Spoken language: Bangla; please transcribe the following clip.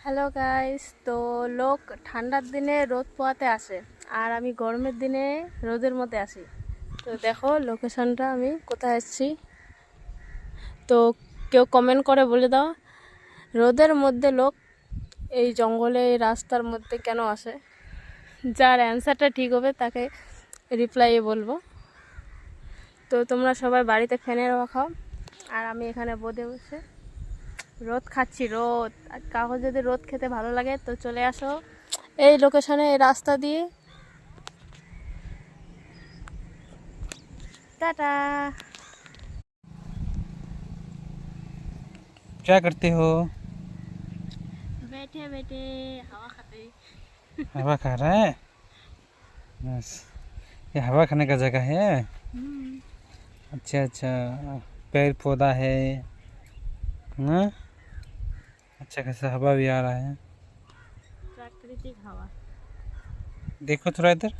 হ্যালো গাইস, তো লোক ঠান্ডার দিনে রোদ পোয়াতে আসে আর আমি গরমের দিনে রোদের মধ্যে আসি। তো দেখো লোকেশনটা আমি কোথায় এসেছি। তো কেউ কমেন্ট করে বলে দাও, রোদের মধ্যে লোক এই জঙ্গলে এই রাস্তার মধ্যে কেন আসে? যার অ্যান্সারটা ঠিক হবে তাকে রিপ্লাইয়ে বলবো। তো তোমরা সবাই বাড়িতে ফ্যানের হাওয়া খাও আর আমি এখানে বসে বসে রোদ খাচ্ছি। রোদ আর কাউকে যদি রোদ খেতে ভালো লাগে তো চলে আসো এই লোকেশনে, এই রাস্তা দিয়ে। টাটা। क्या करते हो? बैठे बैठे हवा खाते। हवा खा रहा है। बस ये हवा खाने का जगह है। अच्छा अच्छा, पेड़ पौधा है ना। अच्छा खासा हवा भी आ रहा है। प्राकृतिक हवा। देखो थोड़ा इधर।